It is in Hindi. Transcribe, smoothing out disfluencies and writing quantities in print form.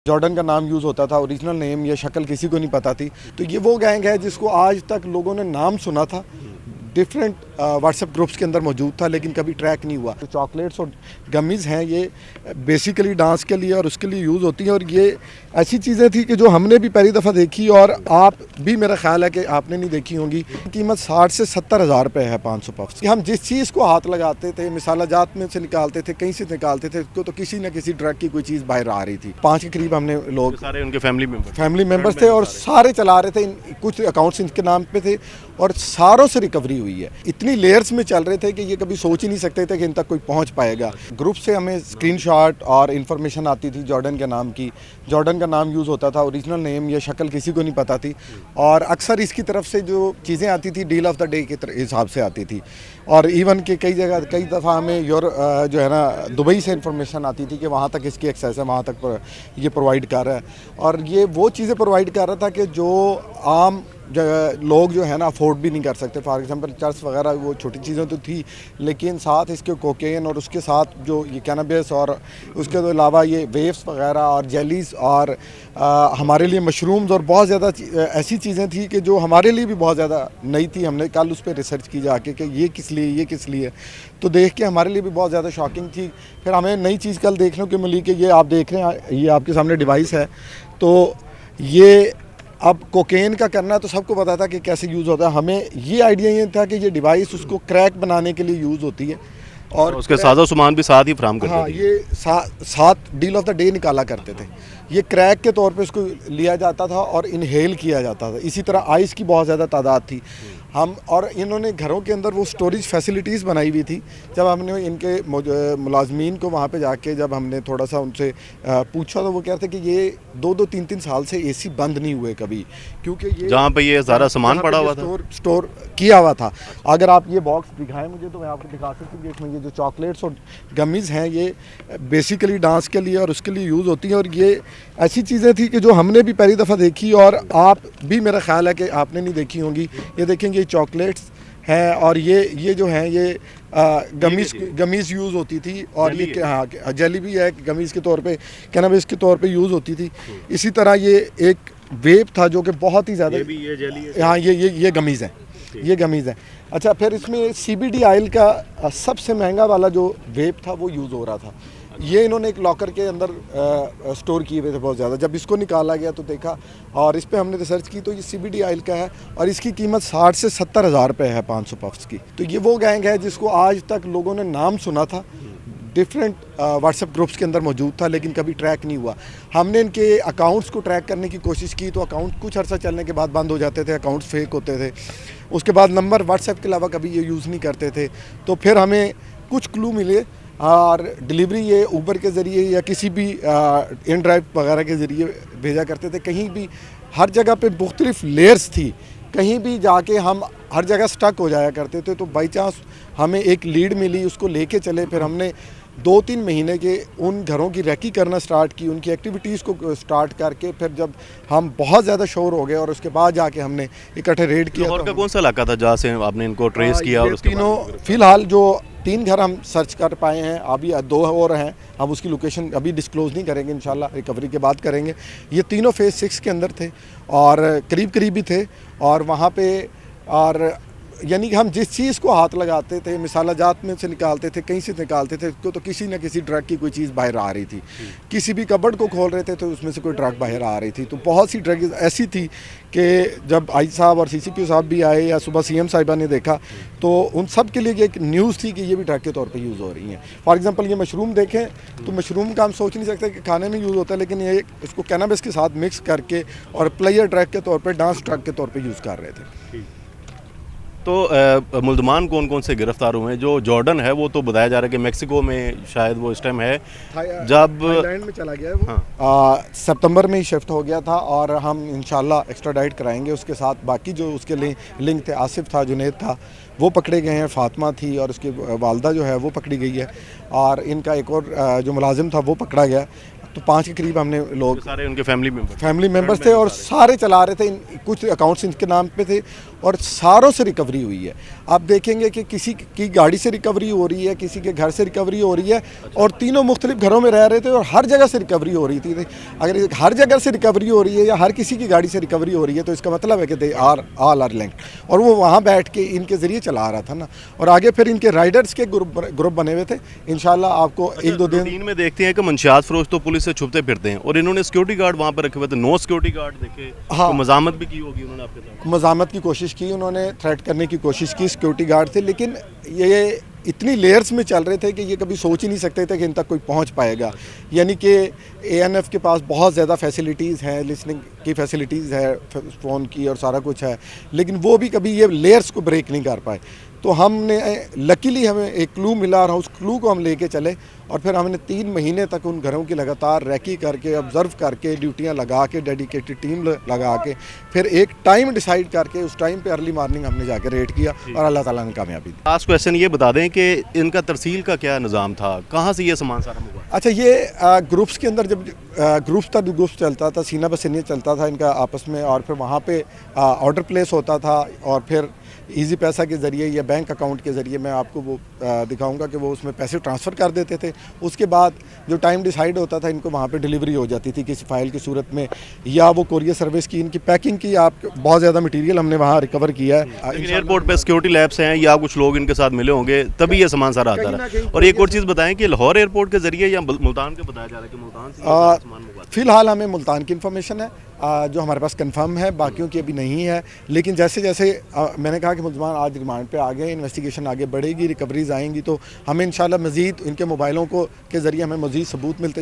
जॉर्डन का नाम यूज़ होता था, ओरिजिनल नेम या शक्ल किसी को नहीं पता थी। तो ये वो गैंग है जिसको आज तक लोगों ने नाम सुना था, डिफरेंट व्हाट्सएप ग्रुप्स के अंदर मौजूद था, लेकिन कभी ट्रैक नहीं हुआ। तो चॉकलेट्स और गमीज़ हैं, ये बेसिकली डांस के लिए और उसके लिए यूज़ होती हैं। और ये ऐसी चीज़ें थी कि जो हमने भी पहली दफ़ा देखी और आप भी, मेरा ख्याल है कि आपने नहीं देखी होंगी। कीमत 60 से 70 हज़ार रुपये है 500 पफ्स। हम जिस चीज़ को हाथ लगाते थे, मिसाला जात में से निकालते थे, कहीं से निकालते थे, तो किसी न किसी ड्रग की कोई चीज़ बाहर आ रही थी। 5 के करीब हमने लोग, सारे उनके फैमिली मेंबर्स थे और सारे चला रहे थे। कुछ अकाउंट्स इनके नाम पे थे और सारों से रिकवरी हुई है। इतनी लेयर्स में चल रहे थे कि ये कभी सोच ही नहीं सकते थे कि इन तक कोई पहुंच पाएगा। ग्रुप से हमें स्क्रीनशॉट और इन्फॉर्मेशन आती थी जॉर्डन के नाम की। जॉर्डन का नाम यूज़ होता था, ओरिजिनल नेम या शक्ल किसी को नहीं पता थी। और अक्सर इसकी तरफ से जो चीज़ें आती थी डील ऑफ द डे के हिसाब से आती थी। और इवन के कई दफ़ा हमें जो है ना दुबई से इन्फॉर्मेशन आती थी कि वहाँ तक इसकी एक्सेस है, वहाँ तक ये प्रोवाइड कर रहा है। और ये वो चीज़ें प्रोवाइड कर रहा था कि जो आम लोग जो है ना अफोर्ड भी नहीं कर सकते। फॉर एग्जांपल चर्च वगैरह वो छोटी चीज़ें तो थी, लेकिन साथ इसके कोकेन और उसके साथ जो ये कैनबिस और उसके अलावा ये वेव्स वगैरह और जेलीज़ और हमारे लिए मशरूम्स और बहुत ज़्यादा ऐसी चीज़ें थी कि जो हमारे लिए भी बहुत ज़्यादा नई थी। हमने कल उस पर रिसर्च की जाके कि ये किस लिए, तो देख के हमारे लिए भी बहुत ज़्यादा शॉकिंग थी। फिर हमें नई चीज़ कल देखने को मिली कि ये आप देख रहे हैं, ये आपके सामने डिवाइस है। तो ये अब कोकेन का करना तो सबको पता था कि कैसे यूज़ होता है। हमें ये आइडिया ये था कि ये डिवाइस उसको क्रैक बनाने के लिए यूज़ होती है और उसके साजो सामान भी साथ ही फ्राहम करते थे। हाँ, ये साथ डील ऑफ द डे निकाला करते थे। ये क्रैक के तौर पे इसको लिया जाता था और इनहेल किया जाता था। इसी तरह आइस की बहुत ज़्यादा तादाद थी। हम और इन्होंने घरों के अंदर वो स्टोरेज फैसिलिटीज़ बनाई हुई थी। जब हमने इनके मुलाजमीन को वहाँ पे जाके जब हमने थोड़ा सा उनसे पूछा तो वो कहते कि ये 2-2, 3-3 साल से एसी बंद नहीं हुए कभी, क्योंकि ये जहाँ पे ये सारा सामान पड़ा हुआ था, स्टोर किया हुआ था। अगर आप ये बॉक्स दिखाएं मुझे तो मैं आपको दिखा सकती हूँ। इसमें ये जो चॉकलेट्स और गमीज़ हैं, ये बेसिकली डांस के लिए और उसके लिए यूज़ होती हैं। और ये ऐसी चीज़ें थी कि जो हमने भी पहली दफ़ा देखी और आप भी, मेरा ख्याल है कि आपने नहीं देखी होंगी। ये देखेंगे, ये चॉकलेट्स हैं और ये जो हैं ये गमीज़ यूज़ होती थी। और ये हाँ जेली भी है, गमीज़ के तौर पे, कैनबिस के तौर पे यूज़ होती थी। इसी तरह ये एक वेप था जो कि बहुत ही ज़्यादा, ये जेली है। हाँ ये गमीज़ है, ये गमीज़ है। अच्छा, फिर इसमें CBD ऑयल का सबसे महंगा वाला जो वेप था वो यूज़ हो रहा था। ये इन्होंने एक लॉकर के अंदर स्टोर किए हुए थे बहुत ज़्यादा। जब इसको निकाला गया तो देखा और इस पे हमने रिसर्च की तो ये CBD ऑयल का है और इसकी कीमत 60 से 70 हज़ार रुपये है 500 पफ्स की। तो ये वो गैंग है जिसको आज तक लोगों ने नाम सुना था, डिफरेंट व्हाट्सएप ग्रुप्स के अंदर मौजूद था, लेकिन कभी ट्रैक नहीं हुआ। हमने इनके अकाउंट्स को ट्रैक करने की कोशिश की तो अकाउंट कुछ अर्सा चलने के बाद बंद हो जाते थे, अकाउंट्स फेक होते थे। उसके बाद नंबर व्हाट्सएप के अलावा कभी ये यूज़ नहीं करते थे। तो फिर हमें कुछ क्लू मिले और डिलीवरी ये ऊबर के ज़रिए या किसी भी इन ड्राइव वगैरह के ज़रिए भेजा करते थे। कहीं भी हर जगह पे मुख्तलिफ लेयर्स थी, कहीं भी जाके हम हर जगह स्टक हो जाया करते थे। तो बाई चांस हमें एक लीड मिली, उसको लेके चले। फिर हमने 2-3 महीने के उन घरों की रैकी करना स्टार्ट की, उनकी एक्टिविटीज़ को स्टार्ट करके फिर जब हम बहुत ज़्यादा शोर हो गए और उसके बाद जाके हमने इकट्ठे रेड किया। लाहौर का कौन सा इलाका था जहाँ से आपने इनको ट्रेस किया? और उसके तीनों फ़िलहाल जो 3 घर हम सर्च कर पाए हैं, अभी 2 और हैं। हम उसकी लोकेशन अभी डिस्क्लोज़ नहीं करेंगे, इंशाल्लाह रिकवरी के बाद करेंगे। ये तीनों फेज़ 6 के अंदर थे और करीब ही थे। और वहाँ पे और यानी कि हम जिस चीज़ को हाथ लगाते थे, मिसाला जात में से निकालते थे, कहीं से निकालते थे, तो किसी न किसी ड्रग की कोई चीज़ बाहर आ रही थी। किसी भी कबर्ड को खोल रहे थे तो उसमें से कोई ड्रग बाहर आ रही थी। तो बहुत सी ड्रग ऐसी थी कि जब आई साहब और CCP साहब भी आए या सुबह CM साहिबा ने देखा तो उन सब के लिए एक न्यूज़ थी कि ये भी ड्रग के तौर पे यूज़ हो रही हैं। फॉर एग्जांपल ये मशरूम देखें तो मशरूम का हम सोच नहीं सकते कि खाने में यूज़ होता है, लेकिन ये इसको कैनबिस के साथ मिक्स करके और प्लेयर ड्रग के तौर पर, डांस ड्रग के तौर पर यूज़ कर रहे थे। तो मुल्ज़मान कौन कौन से गिरफ्तार हुए हैं? जो जॉर्डन है वो तो बताया जा रहा है कि मेक्सिको में शायद वो इस टाइम है, जब थाईलैंड में चला गया है वो। हाँ। सितंबर में ही शिफ्ट हो गया था और हम इंशाल्लाह एक्स्ट्राडाइट कराएंगे उसके साथ। बाकी जो उसके लिंक थे, आसिफ था, जुनैद था, वो पकड़े गए हैं। फातिमा थी और उसकी वालदा जो है वो पकड़ी गई है। और इनका एक और जो मुलाजिम था वो पकड़ा गया। तो 5 के करीब हमने लोग सारे उनके फैमिली मेंबर्स थे और सारे चला रहे थे। कुछ अकाउंट्स इनके नाम पे थे और सारों से रिकवरी हुई है। आप देखेंगे कि किसी की गाड़ी से रिकवरी हो रही है, किसी के घर से रिकवरी हो रही है और तीनों मुख्तलिफ घरों में रह रहे थे और हर जगह से रिकवरी हो रही थी। अगर हर जगह से रिकवरी हो रही है या हर किसी की गाड़ी से रिकवरी हो रही है तो इसका मतलब है कि they are all are linked. और वो वहाँ बैठ के इनके ज़रिए चला रहा था ना, और आगे फिर इनके राइडर्स के ग्रुप बने हुए थे। इंशाल्लाह आपको एक दो दिन रूटीन में देखते हैं कि मंशियात फरोश तो पुलिस से छुपते फिरते हैं और इन्होंने सिक्योरिटी गार्ड वहाँ पर रखे हुए थे, नो सिक्योरिटी गार्ड देखे। हाँ। तो मजामत भी की होगी उन्होंने आपके साथ? मज़ामत की कोशिश की, उन्होंने थ्रेट करने की कोशिश की, सिक्योरिटी गार्ड थे, लेकिन ये इतनी लेयर्स में चल रहे थे कि ये कभी सोच ही नहीं सकते थे कि इन तक कोई पहुंच पाएगा। यानी कि एएनएफ के पास बहुत ज़्यादा फैसिलिटीज़ हैं, लिसनिंग की फैसिलिटीज़ है, फ़ोन की और सारा कुछ है, लेकिन वो भी कभी ये लेयर्स को ब्रेक नहीं कर पाए। तो हमने लकीली हमें एक क्लू मिला और उस क्लू को हम लेके चले और फिर हमने 3 महीने तक उन घरों की लगातार रैकी करके, ऑब्ज़र्व करके, ड्यूटियां लगा के, डेडिकेटेड टीम लगा के, फिर एक टाइम डिसाइड करके उस टाइम पे अर्ली मॉर्निंग हमने जाके रेड किया और अल्लाह ताला ने कामयाबी दी। लास्ट क्वेश्चन ये बता दें कि इनका तरसील का क्या निज़ाम था, कहाँ से ये सामान सारा हुआ? अच्छा, ये ग्रुप्स के अंदर जब ग्रुप्स चलता था, सीना बसीना चलता था इनका आपस में, और फिर वहाँ पे ऑर्डर प्लेस होता था और फिर इजी पैसा के ज़रिए या बैंक अकाउंट के ज़रिए मैं आपको वो दिखाऊंगा कि वो उसमें पैसे ट्रांसफ़र कर देते थे। उसके बाद जो टाइम डिसाइड होता था इनको वहाँ पे डिलीवरी हो जाती थी किसी फाइल की सूरत में, या वो कोरियर सर्विस की इनकी पैकिंग की। आप बहुत ज़्यादा मटेरियल हमने वहाँ रिकवर किया है। लेकिन एयरपोर्ट पे सिक्योरिटी लैब्स हैं या कुछ लोग इनके साथ मिले होंगे तभी ये सामान सारा आता रहा। और एक और चीज़ बताएं कि लाहौर एयरपोर्ट के ज़रिए या मुल्तान के बताया जा रहा है कि मुल्तान से सामान मंगवाते हैं? फ़िलहाल हमें मुल्तान की इन्फॉर्मेशन है जो हमारे पास कंफर्म है, बाकियों की अभी नहीं है। लेकिन जैसे जैसे मैंने कहा कि मुल्ज़मान आज रिमांड पे आ गए, इन्वेस्टिगेशन आगे बढ़ेगी, रिकवरीज आएंगी तो हमें इंशाल्लाह मज़ीद इनके मोबाइलों को के ज़रिए हमें मज़ीद सबूत मिलते